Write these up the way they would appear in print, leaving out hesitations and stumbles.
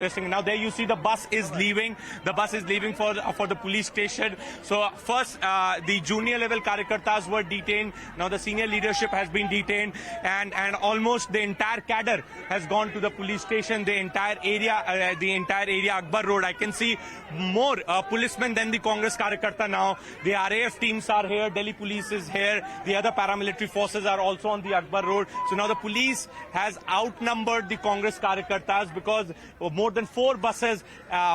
Now there you see the bus is leaving. The bus is leaving for the police station. So first the junior level karyakartas were detained. Now the senior leadership has been detained, and almost the entire cadre has gone to the police station. The entire area Akbar Road. I can see more policemen than the Congress karyakarta now. The RAF teams are here. Delhi police is here. The other paramilitary forces are also on the Akbar Road. So now the police has outnumbered the Congress karyakartas because more than 4 buses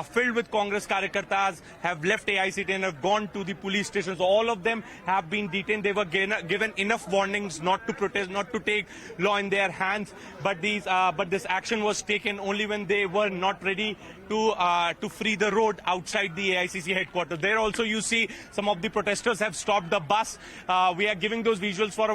filled with Congress karyakartas have left AICT and have gone to the police stations. All of them have been detained. They were given enough warnings not to protest, not to take law in their hands. But this action was taken only when they were not ready to free the road outside the AICC headquarters. There also you see some of the protesters have stopped the bus. We are giving those visuals for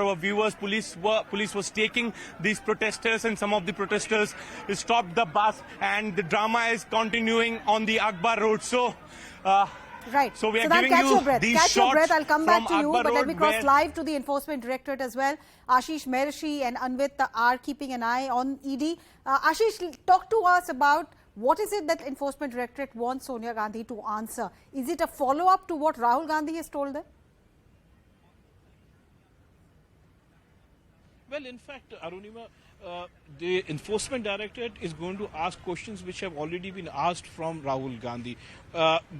our viewers. Police was taking these protesters, and some of the protesters stopped the bus, and the drama is continuing on the Akbar Road. So. Right. So we are now giving catch you your breath. these Catch your shots breath. I'll come back to you, Akbar but let Road me cross live to the Enforcement Directorate as well. Ashish Mehrishi and Anvit are keeping an eye on ED. Ashish, talk to us about what is it that Enforcement Directorate wants Sonia Gandhi to answer. Is it a follow-up to what Rahul Gandhi has told them? Well, in fact, Arunima, the Enforcement Directorate is going to ask questions which have already been asked from Rahul Gandhi.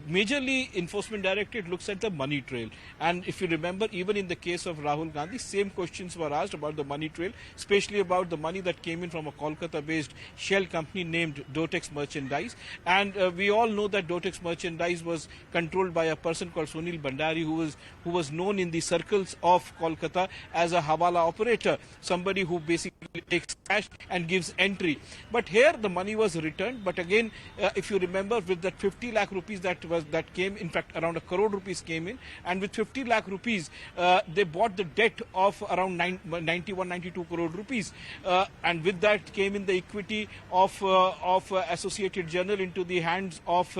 Majorly, Enforcement Directorate looks at the money trail. And if you remember, even in the case of Rahul Gandhi, same questions were asked about the money trail, especially about the money that came in from a Kolkata-based shell company named Dotex Merchandise. And we all know that Dotex Merchandise was controlled by a person called Sunil Bhandari, who was known in the circles of Kolkata as a Hawala operator, somebody who basically takes cash and gives entry. But here the money was returned. But again, if you remember, with that 50 lakh rupees that came, in fact around 1 crore rupees came in, and with 50 lakh rupees they bought the debt of around 92 crore rupees, and with that came in the equity of Associated Journal into the hands of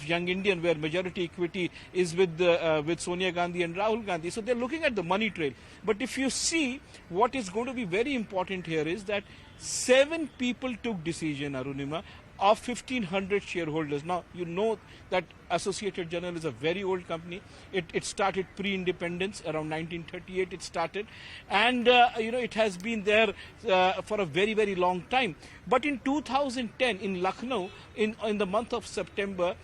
Young Indian, where majority equity is with Sonia Gandhi and Rahul Gandhi. So they're looking at the money trail. But if you see, what is going to be very important here is that 7 people took decision, Arunima, of 1,500 shareholders. Now, you know that Associated Journal is a very old company. It started pre-independence, around 1938 it started. And, it has been there for a very, very long time. But in 2010, in Lucknow, in the month of September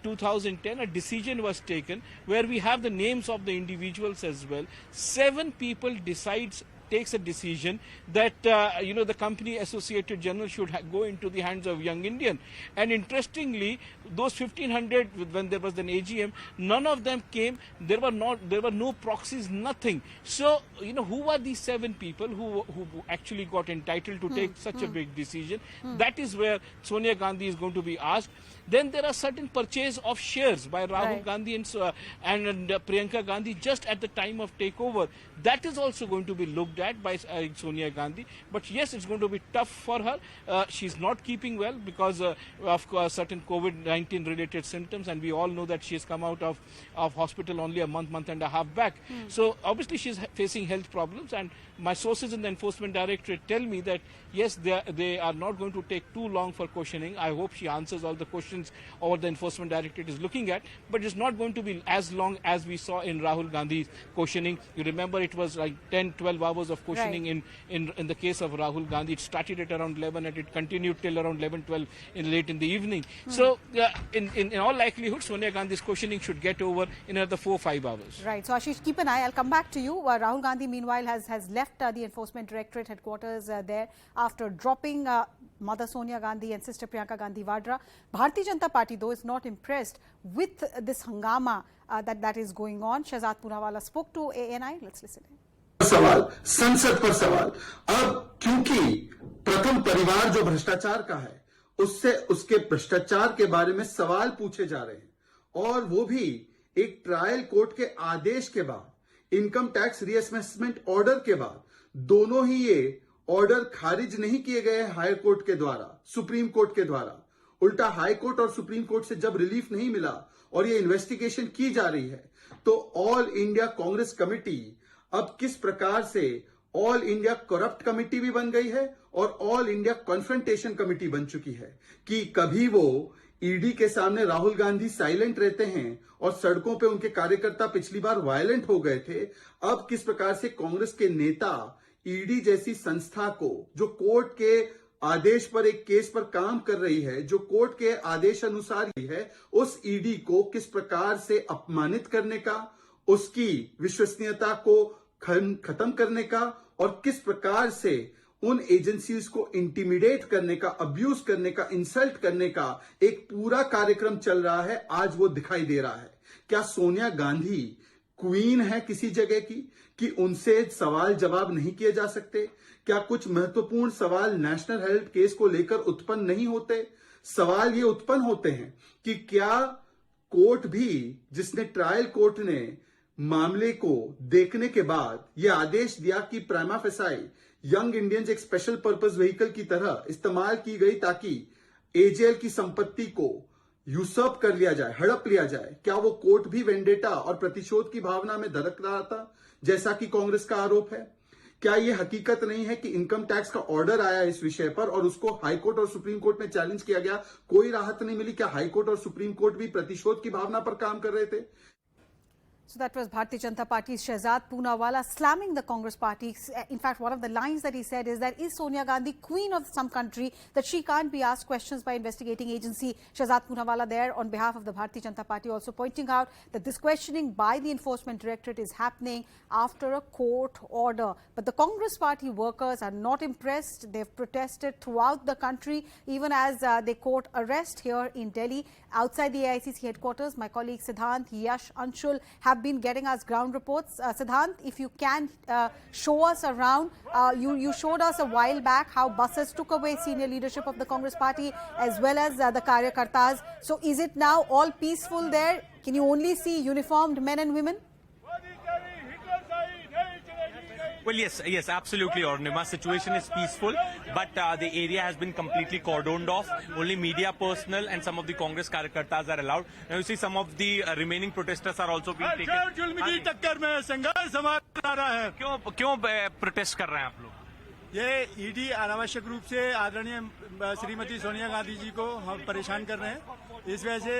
2010, a decision was taken where we have the names of the individuals as well. 7 people takes a decision that the company Associated Journal should go into the hands of Young Indian. And interestingly, those 1,500, when there was an AGM, none of them came. There were no proxies, nothing. So who are these 7 people who actually got entitled to take such a big decision? That is where Sonia Gandhi is going to be asked. Then there are certain purchase of shares by Rahul Gandhi and Priyanka Gandhi just at the time of takeover. That is also going to be looked at by Sonia Gandhi. But yes, it's going to be tough for her. She's not keeping well because of certain COVID-19 related symptoms, and we all know that she has come out of hospital only a month and a half back. So obviously she's facing health problems, and my sources in the Enforcement Directorate tell me that yes, they are not going to take too long for questioning. I hope she answers all the questions or the Enforcement Directorate is looking at, but it's not going to be as long as we saw in Rahul Gandhi's questioning. You remember it was like 10-12 hours of questioning in the case of Rahul Gandhi. It started at around 11 and it continued till around 11-12 late in the evening. So in all likelihood, Sonia Gandhi's questioning should get over in another 4-5 hours. Right. So Ashish, keep an eye. I'll come back to you. Rahul Gandhi meanwhile has left the Enforcement Directorate headquarters there after dropping Mother Sonia Gandhi and Sister Priyanka Gandhi Vadra. Bharatiya Janata Party though is not impressed with this hangama that is going on. Shahzad Punawala spoke to ANI. Let's listen in. सवाल संसद पर सवाल। अब क्योंकि प्रथम परिवार जो भ्रष्टाचार का है, उससे उसके भ्रष्टाचार के बारे में सवाल पूछे जा रहे हैं, और वो भी एक ट्रायल कोर्ट के आदेश के बाद, इनकम टैक्स रीअसेसमेंट ऑर्डर के बाद, दोनों ही ये ऑर्डर खारिज नहीं किए गए हाई कोर्ट के द्वारा, सुप्रीम कोर्ट के द्वारा। उल्टा हाई कोर्ट और सुप्रीम कोर्ट से जब रिलीफ नहीं मिला और ये इन्वेस्टिगेशन की जा रही है, तो ऑल इंडिया कांग्रेस कमेटी अब किस प्रकार से ऑल इंडिया करप्ट कमेटी भी बन गई है और ऑल इंडिया कॉन्फ्रंटेशन कमेटी बन चुकी है कि कभी वो ईडी के सामने राहुल गांधी साइलेंट रहते हैं और सड़कों पे उनके कार्यकर्ता पिछली बार वायलेंट हो गए थे। अब किस प्रकार से कांग्रेस के नेता ईडी जैसी संस्था को, जो कोर्ट के आदेश पर एक केस पर काम कर रही है, जो कोर्ट के आदेश अनुसार ही है, उस ईडी को किस प्रकार से अपमानित करने का, उसकी विश्वसनीयता को खत्म करने का और किस प्रकार से उन एजेंसीज को इंटिमिडेट करने का, अब्यूज करने का, इंसल्ट करने का एक पूरा कार्यक्रम चल रहा है, आज वो दिखाई दे रहा है। क्या सोनिया गांधी क्वीन है किसी जगह की कि उनसे सवाल जवाब नहीं किए जा सकते? क्या कुछ महत्वपूर्ण सवाल नेशनल हेराल्ड केस को लेकर उत्पन्न नहीं होते? सवाल ये उत्पन्न होते हैं कि क्या कोर्ट भी, जिसने ट्रायल कोर्ट ने मामले को देखने के बाद यह आदेश दिया कि प्राइमा फेसाई यंग इंडियंस एक स्पेशल पर्पस व्हीकल की तरह इस्तेमाल की गई ताकि एजेएल की संपत्ति को यूसर्प कर लिया जाए, हड़प लिया जाए, क्या वो कोर्ट भी वेंडेटा और प्रतिशोध की भावना में धड़क रहा था, जैसा कि कांग्रेस का आरोप है? क्या यह हकीकत नहीं है कि इनकम टैक्स का ऑर्डर आया इस विषय पर और उसको हाईकोर्ट और सुप्रीम कोर्ट में चैलेंज किया गया, कोई राहत नहीं मिली? क्या हाईकोर्ट और सुप्रीम कोर्ट भी प्रतिशोध की भावना पर काम कर रहे थे? So that was Bharatiya Janata Party's Shehzad Poonawalla slamming the Congress party. In fact, one of the lines that he said is that is Sonia Gandhi queen of some country, that she can't be asked questions by investigating agency. Shehzad Poonawalla there on behalf of the Bharatiya Janata Party also pointing out that this questioning by the Enforcement Directorate is happening after a court order. But the Congress party workers are not impressed. They've protested throughout the country, even as they court arrest here in Delhi. Outside the AICC headquarters, my colleagues Siddhant, Yash, Anshul have been getting us ground reports. Siddhant, if you can show us around, you showed us a while back how buses took away senior leadership of the Congress party as well as the Karyakartas. So is it now all peaceful there? Can you only see uniformed men and women? Well, yes, absolutely, Ornima. Situation is peaceful, but the area has been completely cordoned off. Only media personnel and some of the Congress Karyakartas are allowed. Now you see some of the remaining protesters are also being taken. क्यों protest कर रहे हैं आप लोग? ये ED अनावश्यक रूप से आदरणीय श्रीमती सोनिया गांधी जी को हम परेशान कर रहे हैं। इस वजह से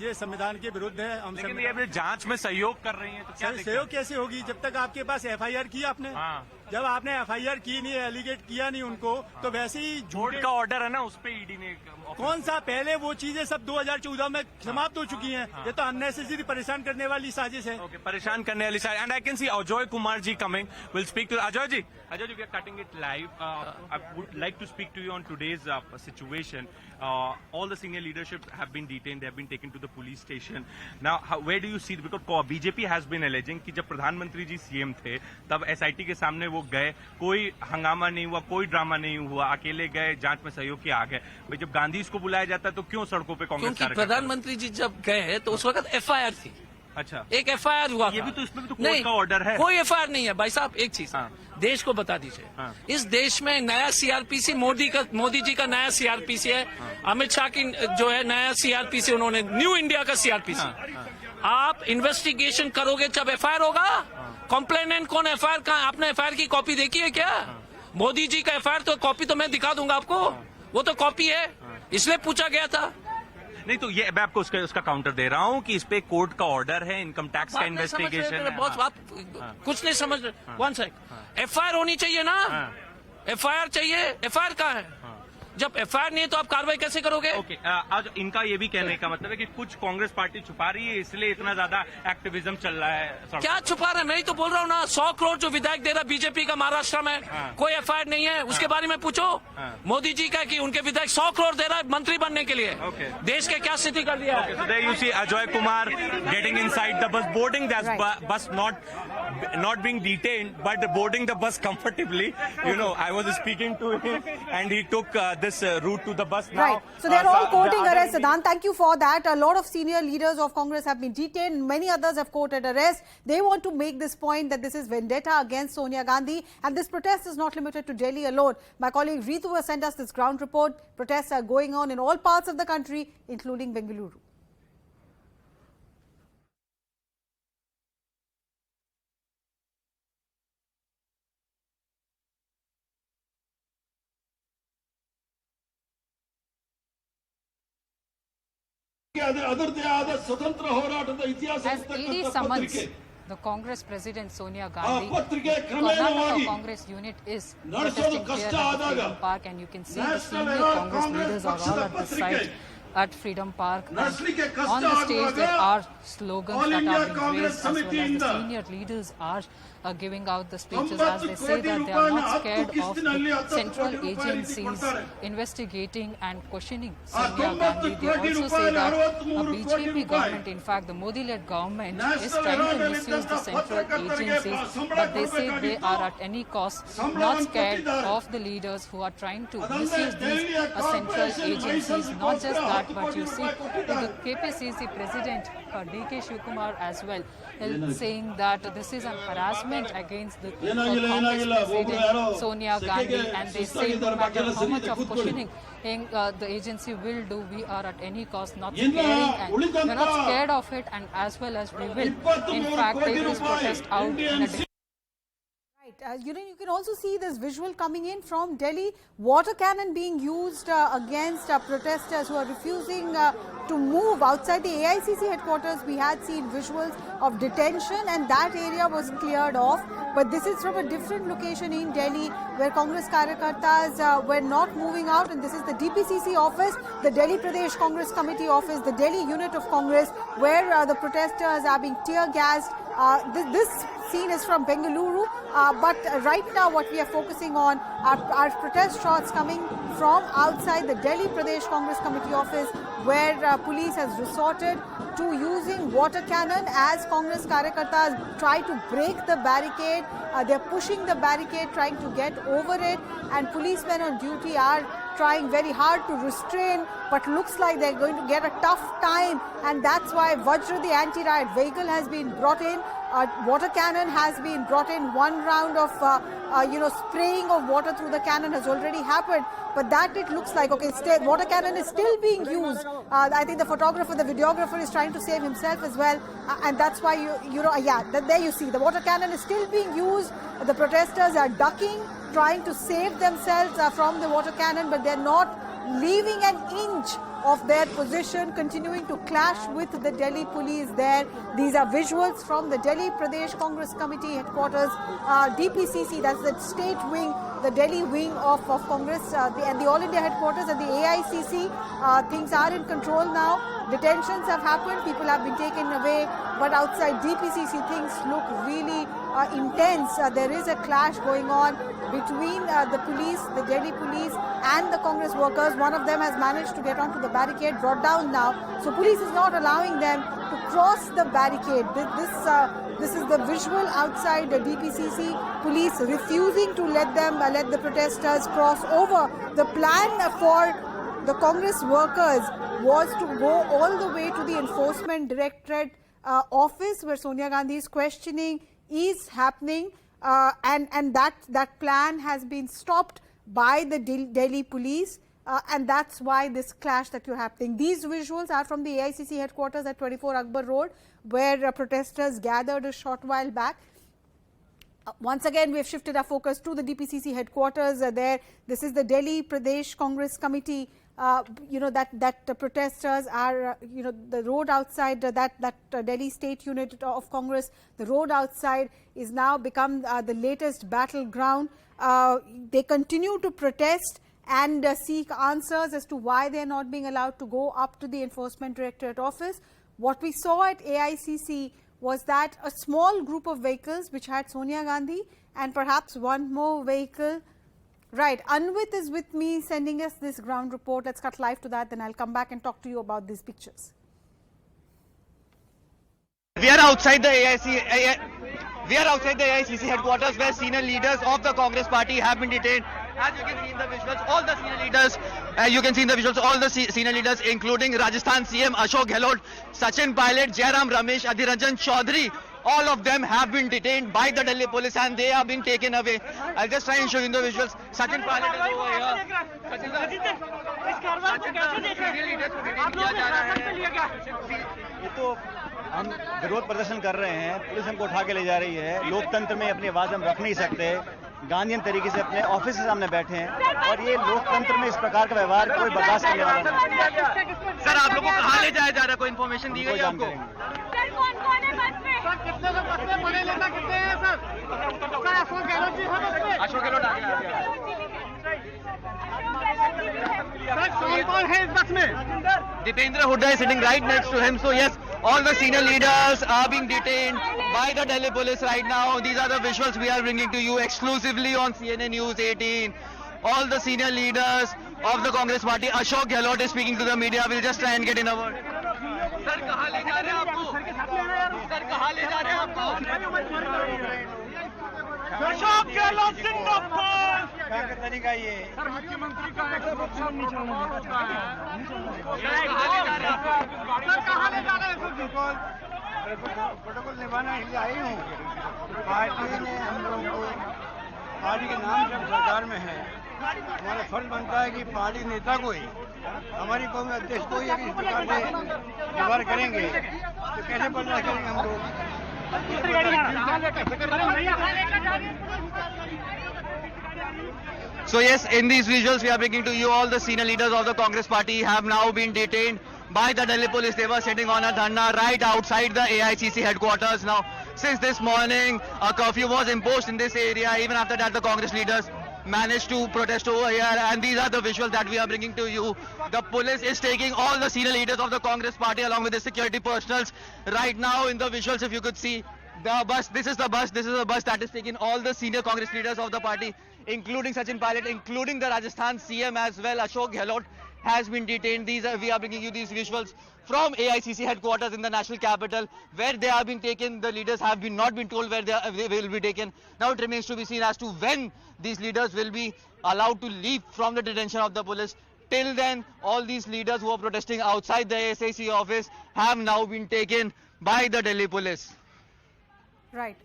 ये संविधान के विरुद्ध है। हम लेकिन ये जांच में सहयोग कर रही हैं, तो क्या सहयोग कैसे होगी जब तक आपके पास एफआईआर की आपने? हाँ। जब आपने एफआईआर की नहीं, एलिगेट किया नहीं उनको, तो वैसे ही झूठ का ऑर्डर है ना, उस पे ईडी ने कौन सा, पहले वो चीजें सब 2014 में समाप्त हो चुकी हैं। ये तो अननेसेसरी परेशान करने वाली साजिश है। Okay, परेशान करने वाली साजिश। And I can see Ajay Kumar ji coming. We'll speak to Ajay ji. Ajay ji, we are cutting it live. I would like to speak to you on today's situation. All the senior leadership have been detained. They have been taken to the police station. Now, where do you see? Because BJP has been alleging कि जब प्रधानमंत्री जी CM थे, तब SIT के सामने वो गए, कोई हंगामा नहीं हुआ, कोई ड्रामा नहीं हुआ, अकेले गए, जांच में सहयोग किया, आ गए। भाई जब गांधी इसको बुलाया जाता है तो क्यों सड़कों पे कांग्रेस? क्योंकि प्रधानमंत्री जी जब गए तो उस वक्त एफआईआर थी। अच्छा, एक एफआईआर हुआ ये था। भी तो इसमें भी तो कोर्ट का ऑर्डर है। कोई एफआईआर नहीं है भाई साहब। एक चीज देश को बता दीजिए, इस देश में नया सीआरपीसी मोदी जी का नया सीआरपीसी है, अमित शाह की जो है नया सीआरपीसी, उन्होंने न्यू इंडिया का सीआरपीसी। आप इन्वेस्टिगेशन करोगे जब एफआईआर होगा। कंप्लेनेंट कौन? एफआईआर का आपने एफआईआर की कॉपी देखी है क्या? मोदी जी का एफआईआर तो कॉपी तो मैं दिखा दूंगा आपको, वो तो कॉपी है, इसलिए पूछा गया था। नहीं तो ये मैं आपको उसका काउंटर दे रहा हूँ कि इस पे कोर्ट का ऑर्डर है, इनकम टैक्स का इन्वेस्टिगेशन है। बहुत आप कुछ नहीं समझ रहे। वन सेक, एफआईआर होनी चाहिए ना, एफआईआर चाहिए। एफआईआर कहाँ है? जब एफआईआर नहीं है तो आप कार्रवाई कैसे करोगे? ओके, आज इनका ये भी कहने का मतलब है कि कुछ कांग्रेस पार्टी छुपा रही है, इसलिए इतना ज्यादा एक्टिविज्म चल रहा है। क्या छुपा रहा है? मैं ही तो बोल रहा हूँ ना, 100 करोड़ जो विधायक दे रहा बीजेपी का महाराष्ट्र में, कोई एफआईआर नहीं है, उसके बारे में पूछो। मोदी जी का कि उनके विधायक 100 करोड़ दे रहा है मंत्री बनने के लिए। देश के क्या स्थिति कर दिया है? So there you see Ajay Kumar getting inside the bus, boarding that bus, not being detained, but boarding the bus comfortably. You know, I was speaking to him, and he took this route to the bus now. Right. So they're all courting arrest. Siddhant, thank you for that. A lot of senior leaders of Congress have been detained. Many others have courted arrest. They want to make this point that this is vendetta against Sonia Gandhi, and this protest is not limited to Delhi alone. My colleague Ritu has sent us this ground report. Protests are going on in all parts of the country, including Bengaluru. As ED summons the Congress President Sonia Gandhi, Karnataka Congress unit is protesting here at the Freedom Park, and you can see the senior Congress leaders are all at the site at Freedom Park. And on the stage there are slogans that are being raised, as well as the senior leaders are giving out the speeches, as they say that they are not scared of the central agencies investigating and questioning Sonia Gandhi. They also say that a BJP government, in fact the Modi-led government, is trying to misuse the central agencies, but they say they are at any cost not scared of the leaders who are trying to misuse these central agencies. Not just that, but you see the KPCC President DK Shivkumar as well saying that this is an harassment against the Congress President Sonia Gandhi, and they say no matter how much of questioning the agency will do, we are at any cost not scaring, and we are not scared of it, and as well as we will in fact take this protest out in a You can also see this visual coming in from Delhi. Water cannon being used against protesters who are refusing to move outside the AICC headquarters. We had seen visuals of detention, and that area was cleared off. But this is from a different location in Delhi, where Congress Karyakartas were not moving out. And this is the DPCC office, the Delhi Pradesh Congress Committee office, the Delhi unit of Congress, where the protesters are being tear gassed. This scene is from Bengaluru, but right now what we are focusing on are protest shots coming from outside the Delhi Pradesh Congress Committee office, where police has resorted to using water cannon as Congress Karyakartas try to break the barricade. They're pushing the barricade, trying to get over it, and policemen on duty are trying very hard to restrain, but looks like they're going to get a tough time, and that's why Vajra, the anti-riot vehicle, has been brought in. Water cannon has been brought in. One round of spraying of water through the cannon has already happened, but that it looks like water cannon is still being used. I think the photographer, the videographer is trying to save himself as well, and that's why there you see the water cannon is still being used. The protesters are ducking, trying to save themselves from the water cannon, but they're not leaving an inch of their position, continuing to clash with the Delhi police there. These are visuals from the Delhi Pradesh Congress Committee headquarters, DPCC, that's the state wing, the Delhi wing of Congress, and the All India headquarters and the AICC. Things are in control now. Detentions have happened, people have been taken away, but outside DPCC things look really intense. There is a clash going on between the police, the Delhi police, and the Congress workers. One of them has managed to get onto the barricade, brought down now. So police is not allowing them to cross the barricade. This is the visual outside the DPCC. Police refusing to let the protesters cross over. The plan for the Congress workers was to go all the way to the Enforcement Directorate office, where Sonia Gandhi's questioning is happening, and that plan has been stopped by the Delhi police, and that's why this clash that you're happening. These visuals are from the AICC headquarters at 24 Akbar Road, where protesters gathered a short while back. Once again, we have shifted our focus to the DPCC headquarters there. This is the Delhi Pradesh Congress Committee. That protesters are, the road outside that Delhi State Unit of Congress, the road outside is now become the latest battleground. They continue to protest and seek answers as to why they are not being allowed to go up to the Enforcement Directorate office. What we saw at AICC was that a small group of vehicles which had Sonia Gandhi and perhaps one more vehicle. Right, Anvit is with me sending us this ground report. Let's cut live to that, then I'll come back and talk to you about these pictures. We are outside the AICC headquarters, where senior leaders of the Congress party have been detained. As you can see in the visuals, all the senior leaders, including Rajasthan CM Ashok Gehlot, Sachin Pilot, Jairam Ramesh, Adhir Ranjan Chaudhary, all of them have been detained by the Delhi police and they have been taken away. I'll just try and show you the visuals. Sachin Pilot is over here. हम विरोध प्रदर्शन कर रहे हैं, police हमको उठा के ले जा रही है। लोकतंत्र में अपनी आवाज हम रख नहीं सकते, गांधीयन तरीके से अपने ऑफिस के सामने बैठे हैं और ये लोकतंत्र में इस प्रकार का व्यवहार कोई बर्दाश्त करने वाला नहीं। सर आप लोगों को कहाँ ले जाया जा रहा है, कोई इन्फॉर्मेशन दी गई है आपको? सर कौन है बस में? सर कितने लोग बस में पढ़े लिखा कितने हैं सर? सर अशोक गहलोत जी हैं बस में? अशोक गहलोत आ गया। सर कौन है इस बस में? Dipendra Hooda is sitting right next to him. So yes, all the senior leaders are being detained by the Delhi police right now. These are the visuals we are bringing to you exclusively on CNN News 18. All the senior leaders of the Congress party. Ashok Gehlot is speaking to the media. We'll just try and get in a word. Sir, कहाँ ले जा रहे हैं आपको? Sir, कहाँ ले जा रहे हैं आपको? अशोक गहलोत जिंदाबाद। क्या का तरीका ये? सर मुख्यमंत्री का कहाँ ले जा रहे हैं? प्रोटोकॉल निभाना इसलिए आई हूँ। पार्टी ने हम लोग को पार्टी के नाम से सरकार में है, हमारा फर्ज बनता है कि पार्टी नेता को ही, हमारी कौमी अध्यक्ष को ही अगर इस प्रकार से व्यवहार करेंगे तो कैसे बर्दाश्त करेंगे हम लोग? So yes, in these visuals we are bringing to you all the senior leaders of the Congress party have now been detained by the Delhi police. They were sitting on a dharna right outside the AICC headquarters. Now, since this morning, a curfew was imposed in this area. Even after that, the Congress leaders managed to protest over here, and these are the visuals that we are bringing to you. The police is taking all the senior leaders of the Congress party along with the security personals right now. In the visuals, if you could see the bus, this is the bus that is taking all the senior Congress leaders of the party, including Sachin, including the Rajasthan CM as well. Ashok Gehlot has been detained. We are bringing you these visuals from AICC headquarters in the national capital, where they are being taken. The leaders have not been told where they will be taken. Now it remains to be seen as to when these leaders will be allowed to leave from the detention of the police. Till then, all these leaders who are protesting outside the AICC office have now been taken by the Delhi police. Right.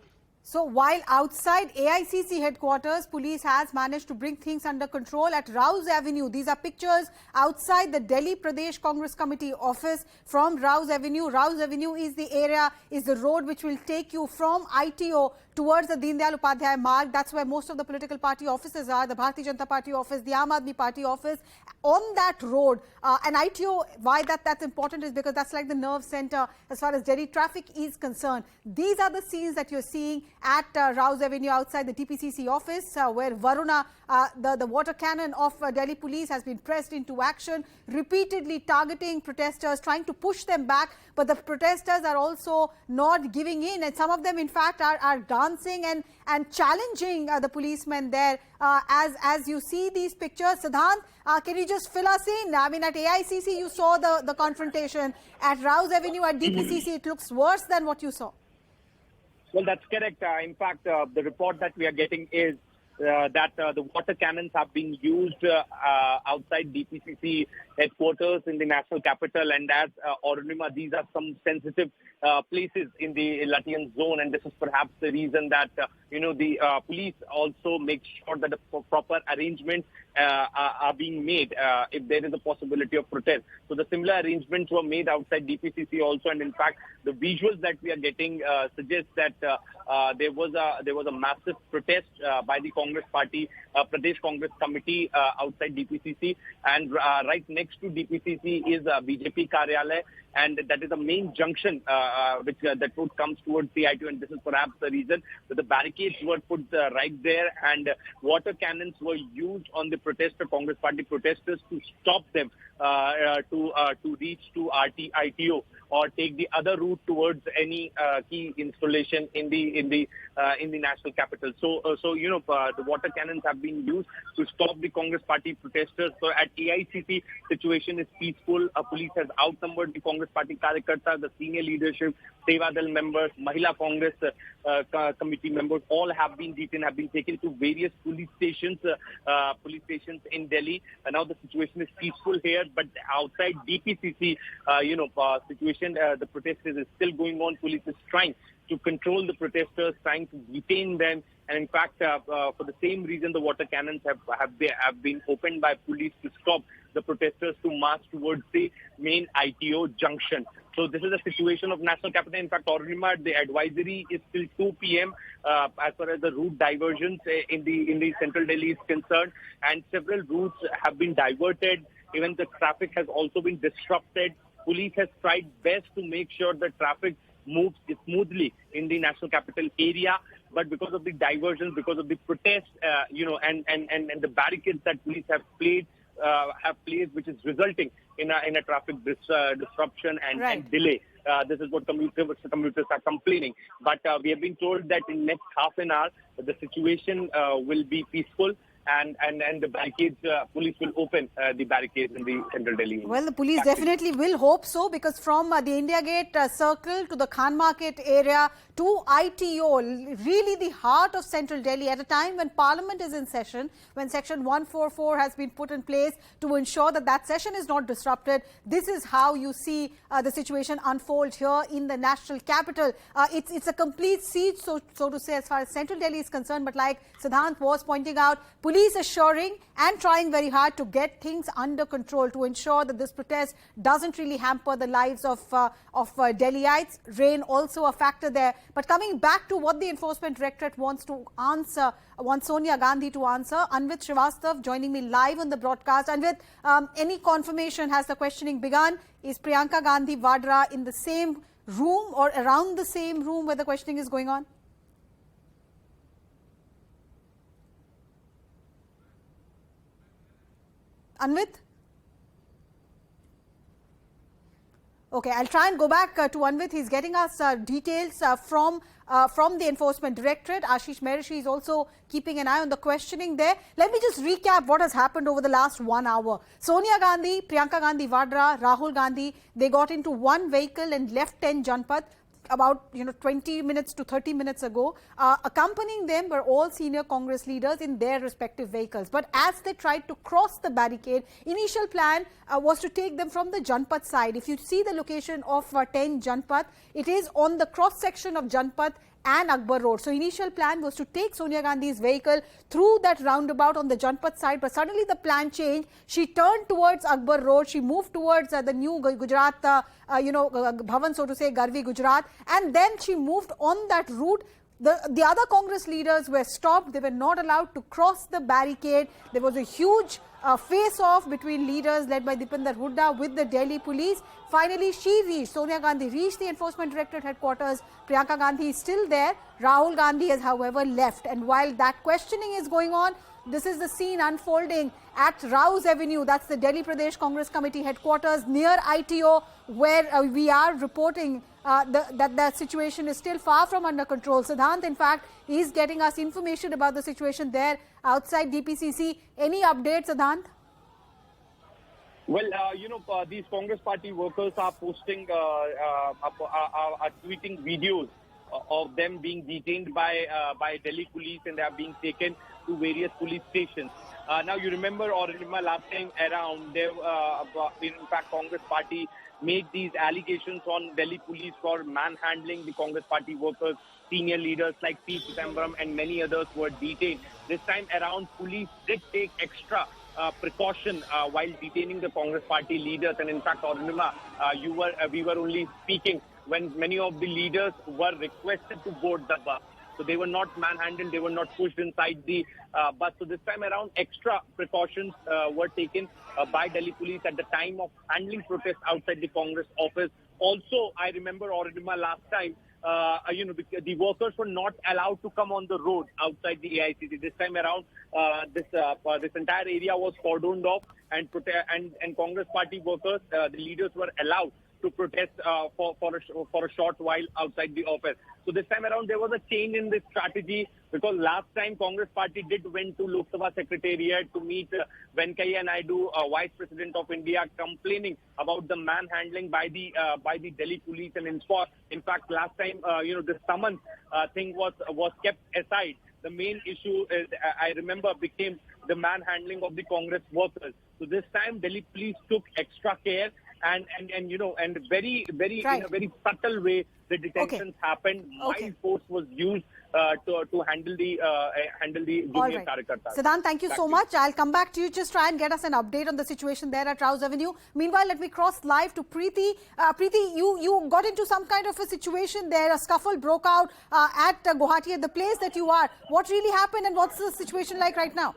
So while outside AICC headquarters, police has managed to bring things under control at Rouse Avenue. These are pictures outside the Delhi Pradesh Congress Committee office from Rouse Avenue. Rouse Avenue is the area, is the road which will take you from ITO towards the Deen Dayal Upadhyay Marg. That's where most of the political party offices are, the Bharatiya Janata Party office, the Aam Aadmi Party office. On that road, and ITO, why that's important is because that's like the nerve center as far as Delhi traffic is concerned. These are the scenes that you're seeing at Rouse Avenue outside the DPCC office, where Varuna, the water cannon of Delhi police, has been pressed into action, repeatedly targeting protesters, trying to push them back. But the protesters are also not giving in, and some of them, in fact, are dancing and challenging the policemen there. As you see these pictures, Siddhant, can you just fill us in? I mean, at AICC you saw the confrontation. At Rouse Avenue, at DPCC, it looks worse than what you saw. Well, that's correct. In fact, the report that we are getting is that the water cannons have been used outside DPCC headquarters in the national capital. And as Arunima, these are some sensitive places in the Latian zone. And this is perhaps the reason that, the police also make sure that the proper arrangements are being made if there is a possibility of protest. So the similar arrangements were made outside DPCC also. And in fact, the visuals that we are getting suggest that there was a massive protest by the Congress party, Pradesh Congress Committee outside DPCC. And right next to DPCC is BJP Karyalay. And that is the main junction that road comes towards the ITO. And this is perhaps the reason that the barricades were put right there, and water cannons were used on the Congress party protesters to stop them to reach to ITO or take the other route towards any key installation in the national capital. So the water cannons have been used to stop the Congress party protesters. So at AICC, situation is peaceful. Police has outnumbered the Congress party Karyakarta, the senior leadership, Seva Dal members, Mahila Congress committee members, all have been detained, have been taken to various police stations in Delhi. And now the situation is peaceful here, but outside DPCC, situation, the protest is still going on. Police is trying to control the protesters, trying to detain them. And in fact, for the same reason, the water cannons have been opened by police to stop the protesters to march towards the main ITO junction. So this is the situation of national capital. In fact, Arunima, the advisory is till 2 p.m. As far as the route diversions in the central Delhi is concerned, and several routes have been diverted. Even the traffic has also been disrupted. police has tried best to make sure the traffic moves smoothly in the national capital area. But because of the diversions, because of the protests, and the barricades that police have placed, which is resulting in a traffic disruption and delay. This is what commuters are complaining. But we have been told that in next half an hour, the situation will be peaceful. And the barricades, police will open the barricades in the central Delhi. Well, the police definitely will hope so, because from the India Gate circle to the Khan Market area to ITO, really the heart of central Delhi, at a time when Parliament is in session, when Section 144 has been put in place to ensure that that session is not disrupted. This is how you see the situation unfold here in the national capital. It's a complete siege, so to say, as far as central Delhi is concerned. But like Siddhant was pointing out, police assuring and trying very hard to get things under control to ensure that this protest doesn't really hamper the lives of Delhiites. Rain also a factor there. But coming back to what the Enforcement Directorate wants to answer, wants Sonia Gandhi to answer, Anvit Srivastav joining me live on the broadcast. Anvit, any confirmation? Has the questioning begun? Is Priyanka Gandhi Vadra in the same room or around the same room where the questioning is going on? Anvit? Okay, I'll try and go back to Anvit. He's getting us details from the Enforcement Directorate. Ashish Mehrishi is also keeping an eye on the questioning there. Let me just recap what has happened over the last 1 hour. Sonia Gandhi, Priyanka Gandhi Vadra, Rahul Gandhi, they got into one vehicle and left 10 Janpath about 20 minutes to 30 minutes ago. Accompanying them were all senior Congress leaders in their respective vehicles. But as they tried to cross the barricade, initial plan was to take them from the Janpath side. If you see the location of 10 Janpath, it is on the cross section of Janpath and Akbar Road. So initial plan was to take Sonia Gandhi's vehicle through that roundabout on the Janpath side, but suddenly the plan changed. She turned towards Akbar Road. She moved towards the new Gujarat, Bhavan, so to say, Garvi Gujarat, and then she moved on that route. The other Congress leaders were stopped. They were not allowed to cross the barricade. There was a huge face-off between leaders led by Deepinder Hooda with the Delhi police. Finally, Sonia Gandhi reached the Enforcement Directorate headquarters. Priyanka Gandhi is still there. Rahul Gandhi has, however, left. And while that questioning is going on, this is the scene unfolding at Rouse Avenue. That's the Delhi Pradesh Congress Committee headquarters near ITO, where we are reporting that the situation is still far from under control. Siddhant, in fact, is getting us information about the situation there outside DPCC. Any updates, Siddhant? Well, these Congress party workers are posting, are tweeting videos of them being detained by Delhi police, and they are being taken to various police stations. Now, you remember, or remember last time around, there, in fact, Congress party made these allegations on Delhi police for manhandling the Congress party workers. Senior leaders like P. Chidambaram and many others were detained. This time around, police did take extra precaution while detaining the Congress party leaders. And in fact, Arunima, we were only speaking when many of the leaders were requested to board the bus. So they were not manhandled, they were not pushed inside the bus. So this time around, extra precautions were taken by Delhi police at the time of handling protests outside the Congress office. Also, I remember, Arunima, last time, the workers were not allowed to come on the road outside the AICC. This time around, this entire area was cordoned off, and Congress party workers, the leaders were allowed to protest for a short while outside the office. So this time around, there was a change in this strategy, because last time Congress party went to Lok Sabha Secretariat to meet Venkaiah Naidu, Vice President of India, complaining about the manhandling by the Delhi police. And in fact, last time, the summons thing was kept aside. The main issue, I remember, became the manhandling of the Congress workers. So this time, Delhi police took extra care, and very in a very subtle way, the detentions happened. Mild force was used to handle the junior Karyakartas. Siddhant, thank you so much. I'll come back to you. Just try and get us an update on the situation there at Rouse Avenue. Meanwhile, let me cross live to Preeti. Preeti, you got into some kind of a situation there. A scuffle broke out at Guwahati, at the place that you are. What really happened, and what's the situation like right now?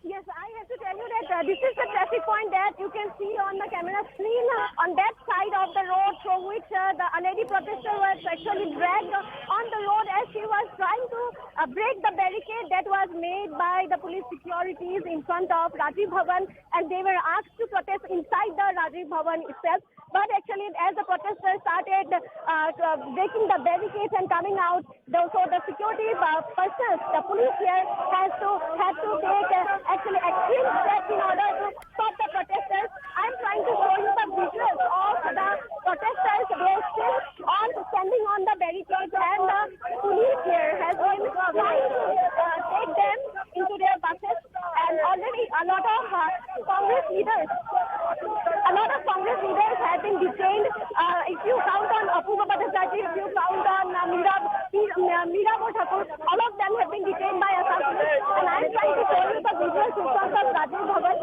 Yes, I have to tell you that this is the traffic point that you can see on the camera screen on that side of the road, through which a lady protester was actually dragged on the road as she was trying to break the barricade that was made by the police securities in front of Rajiv Bhavan, and they were asked to protest inside the Rajiv Bhavan itself. But actually, as the protesters started breaking the barricades and coming out, so the security personnel, the police here, had to take actually extreme steps in order to stop the protesters. I'm trying to show you the visuals of the protesters. They're still standing on the barricades, and the police here has been trying to take them into their buses. And already a lot of Congress leaders have been detained. If you count on Apurva Bhattacharya, if you count on Meera Thakur, all of them have been detained by Assam police. And I'm trying to show you the visuals in front of Rajiv Bhavan.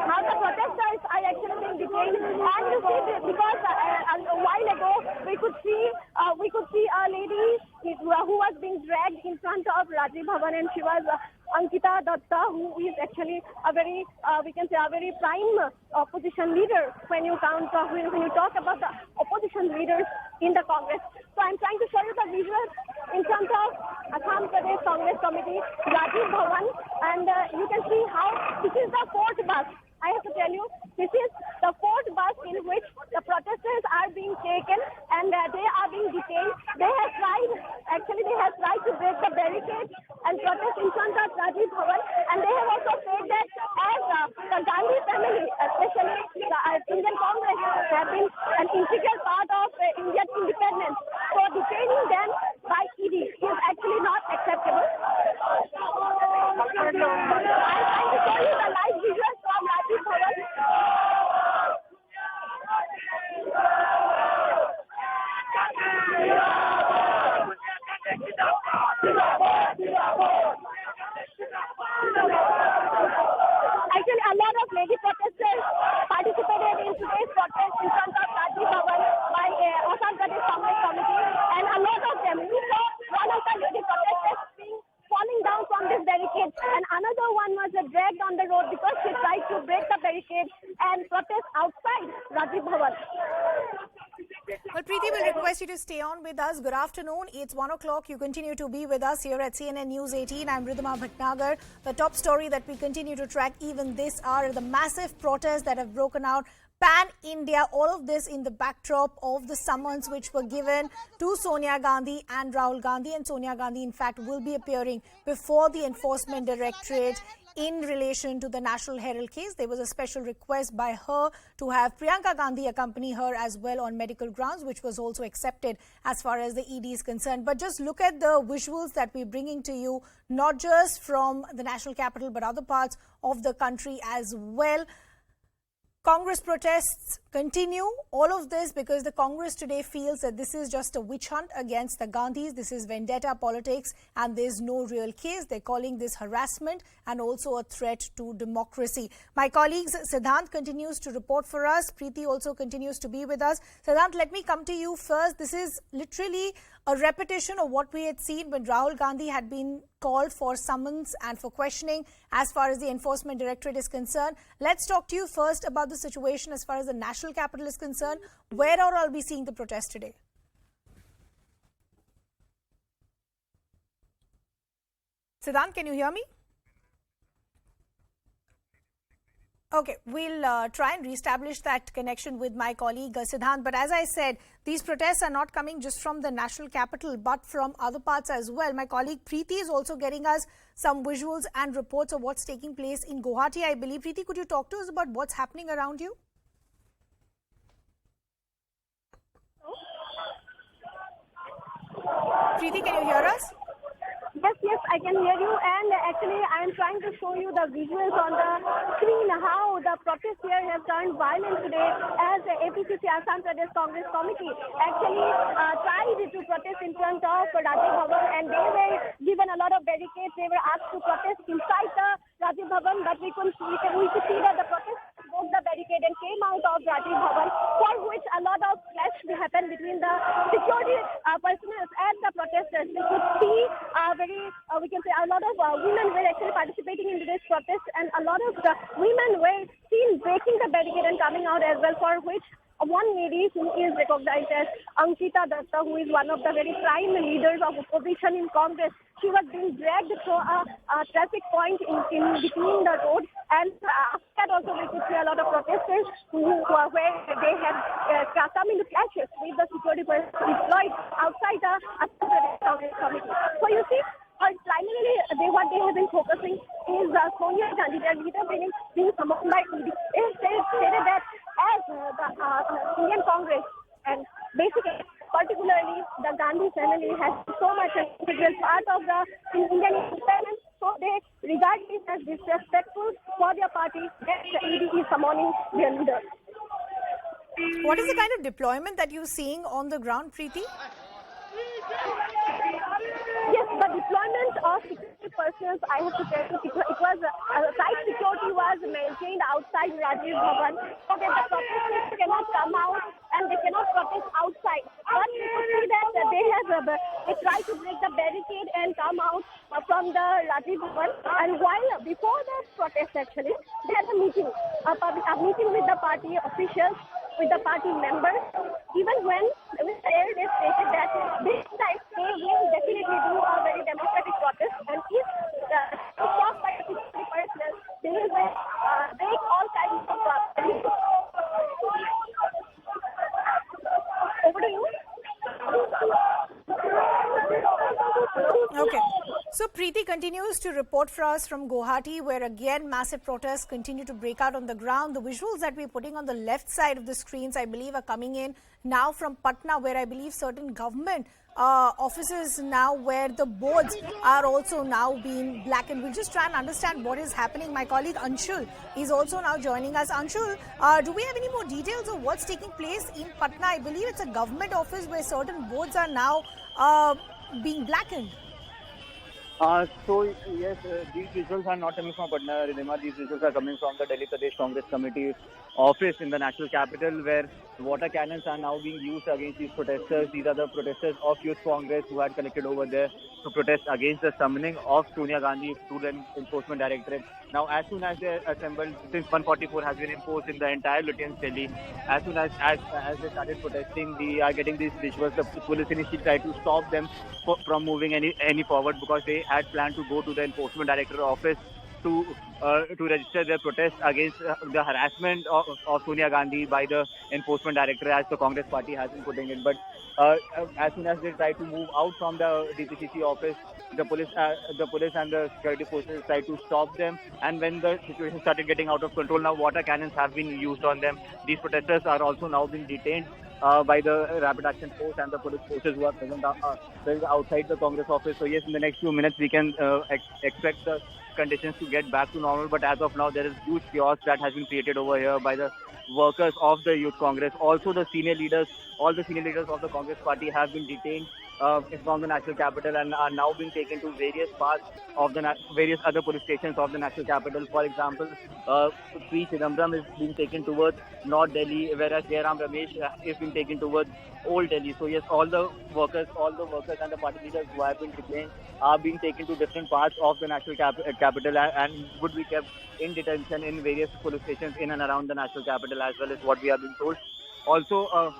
How the protesters are actually being detained. And you see, because a while ago we could see a lady who was being dragged in front of Rajiv Bhavan, and she was Ankita Datta, who is actually a very, we can say, a very prime opposition leader when you talk about the opposition leaders in the Congress. So I'm trying to show you the visuals in front of Assam Pradesh Congress Committee, Rajiv Bhavan, and you can see how this is the fourth bus. I have to tell you, this is the fourth bus in which the protesters are being taken, and they are being detained. They have tried to break the barricades and protest in front of Rajiv Bhavan, and they have also said that as the Gandhi family, especially the Indian Congress, have been an integral part of India's independence. So detaining them by ED is actually not acceptable. I'm trying to show you the live visuals from Rajiv Bhavan. Actually, a lot of lady protesters participated in today's protest in front of Rajiv Bhavan by Assam Pradesh Congress Committee, and a lot of them, we saw one of the lady protesters falling down from this barricade, and another one was dragged on the road because she tried to break the barricade and protest outside Rajiv Bhavan. Well, Preeti, will request you to stay on with us. Good afternoon. It's 1 o'clock. You continue to be with us here at CNN News 18. I'm Ridhima Bhatnagar. The top story that we continue to track even this hour, the massive protests that have broken out pan-India, all of this in the backdrop of the summons which were given to Sonia Gandhi and Rahul Gandhi. And Sonia Gandhi, in fact, will be appearing before the Enforcement Directorate in relation to the National Herald case. There was a special request by her to have Priyanka Gandhi accompany her as well on medical grounds, which was also accepted as far as the ED is concerned. But just look at the visuals that we're bringing to you, not just from the national capital, but other parts of the country as well. Congress protests continue. All of this because the Congress today feels that this is just a witch hunt against the Gandhis. This is vendetta politics and there's no real case. They're calling this harassment and also a threat to democracy. My colleagues Siddhant continues to report for us. Preeti also continues to be with us. Siddhant, let me come to you first. This is literally a repetition of what we had seen when Rahul Gandhi had been called for summons and for questioning as far as the Enforcement Directorate is concerned. Let's talk to you first about the situation as far as the national capital is concerned. Where are we seeing the protest today? Siddhant, can you hear me? Okay, we'll try and reestablish that connection with my colleague Siddhant. But as I said, these protests are not coming just from the national capital, but from other parts as well. My colleague Preeti is also getting us some visuals and reports of what's taking place in Guwahati, I believe. Preeti, could you talk to us about what's happening around you? Preeti, can you hear us? Yes, I can hear you, and actually I am trying to show you the visuals on the screen how the protest here has turned violent today as the APCC Assam Pradesh Congress Committee actually tried to protest in front of Rajiv Bhavan, and they were given a lot of barricades. They were asked to protest inside the Rajiv Bhavan, but we could see that the protest broke the barricade and came out of Rajiv Bhavan, for which a lot of clash happened between the security personnel and the protesters. We could see we can say a lot of women were actually participating in today's protest, the barricade and coming out as well, for which one lady who is recognized as Ankita Datta, who is one of the very prime leaders of opposition in Congress, she was being dragged through a traffic point in between the road, and after that also we could see a lot of protesters where they had come into clashes with the security personnel employed outside the Congress committee. So you see, primarily what they have been focusing is Sonia Gandhi, their leader, being summoned by ED. It stated that as the Indian Congress and basically particularly the Gandhi family has so much an integral part of the Indian independence, so they regard this as disrespectful for their party that the ED is summoning their leader. What is the kind of deployment that you're seeing on the ground, Preeti? Yes, the deployment of security personnel, I have to tell you, it was site security was maintained outside Rajiv Bhavan, so that the protesters cannot come out and they cannot protest outside. But you could see that they tried to break the barricade and come out from the Rajiv Bhavan. And while before the protest, actually, they had a meeting with the party officials, with the party members. Even when there they stated that this time they will definitely do a very democratic protest, and if stopped by the security personnel, they will break all kinds of over to you. Okay. So Preeti continues to report for us from Guwahati, where again massive protests continue to break out on the ground. The visuals that we're putting on the left side of the screens, I believe, are coming in now from Patna, where I believe certain government offices now, where the boards are also now being blackened. We'll just try and understand what is happening. My colleague Anshul is also now joining us. Anshul, do we have any more details of what's taking place in Patna? I believe it's a government office where certain boards are now being blackened. So yes, these visuals are not coming from Patna, Ridhima. These visuals are coming from the Delhi Pradesh Congress Committee office in the national capital, where water cannons are now being used against these protesters. These are the protesters of Youth Congress who had collected over there to protest against the summoning of Sonia Gandhi to the Enforcement Directorate. Now, as soon as they assembled, since 144 has been imposed in the entire Lieutenant Delhi, as soon as they started protesting, we are getting these visuals. The police initially tried to stop them from moving any forward, because they had planned to go to the Enforcement Directorate office to register their protest against the harassment of Sonia Gandhi by the Enforcement Director, as the Congress party has been putting it. But as soon as they tried to move out from the DPCC office, the police and the security forces tried to stop them. And when the situation started getting out of control, now water cannons have been used on them. These protesters are also now being detained by the Rapid Action Force and the police forces who are present outside the Congress office. So yes, in the next few minutes we can expect the conditions to get back to normal, but as of now there is huge chaos that has been created over here by the workers of the Youth Congress. Also the senior leaders, all the senior leaders of the Congress party have been detained from the national capital and are now being taken to various parts of the various other police stations of the national capital. For example, P. Chidambaram is being taken towards North Delhi, whereas Jairam Ramesh is being taken towards Old Delhi. So yes, all the workers and the party leaders who have been detained are being taken to different parts of the national capital and would be kept in detention in various police stations in and around the national capital, as well as what we have been told. Also,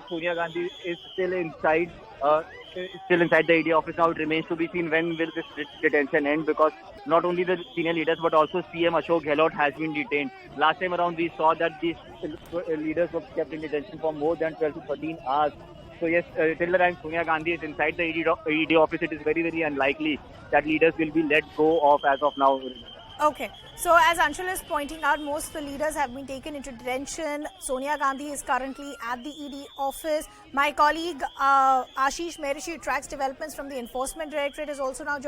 Sonia Gandhi is still inside the ED office. Now it remains to be seen when will this detention end, because not only the senior leaders but also CM Ashok Gehlot has been detained. Last time around we saw that these leaders were kept in detention for more than 12 to 13 hours. So yes, till the time Sonia Gandhi is inside the ED office, it is very, very unlikely that leaders will be let go of as of now. Okay. So as Anshul is pointing out, most of the leaders have been taken into detention. Sonia Gandhi is currently at the ED office. My colleague Ashish Merishi, who tracks developments from the Enforcement Directorate, is also now joining.